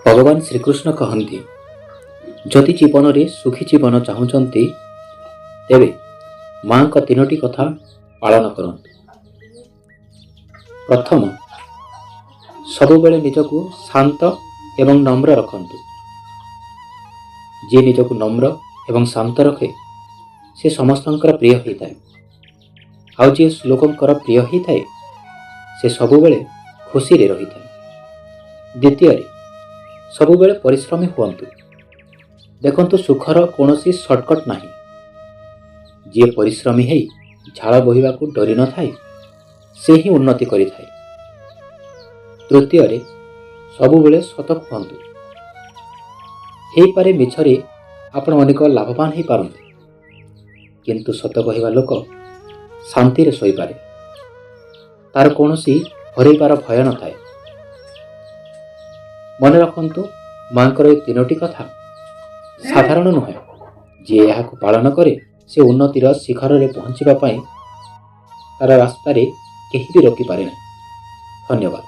भगवान श्रीकृष्ण कहती जदि जीवन में सुखी जीवन चाहूँगी तेबे माँ का तीनोटी कथा पालन करंतु। प्रथम, सबुबेले निजको शांत एवं नम्र रखंतु। जे निजको नम्र एवं शांत रखे से समस्तंकर प्रिय होता है। आउ जे लोकंकर प्रिय होता है से सबुबेले खुशी रे रही था। द्वितीय, सबुबेले परिश्रमी हुअन्तु। देखंतु सुखर कौनसी सर्टकट नहीं। जे परिश्रमी है झाड़ बहिबाकू डरी न थाए से ही उन्नति करिथाए। तृतीय, सबुबेले सत कहंतु। हेपारे मिछरे आपण अनेक लाभवान हो पारंती, किंतु सत कहवा लोक शांति रे सोई पारे। तार कौनसी हरैबार भय न थाए। मन रखंतु मांकर ए तीनोटी कथा साधारण नुहे। जे याकू पालन करे से उन्नतिर शिखर रे पहुंचीबा पई तार रास्ता रे केही भी रोकी पारे नहीं। धन्यवाद।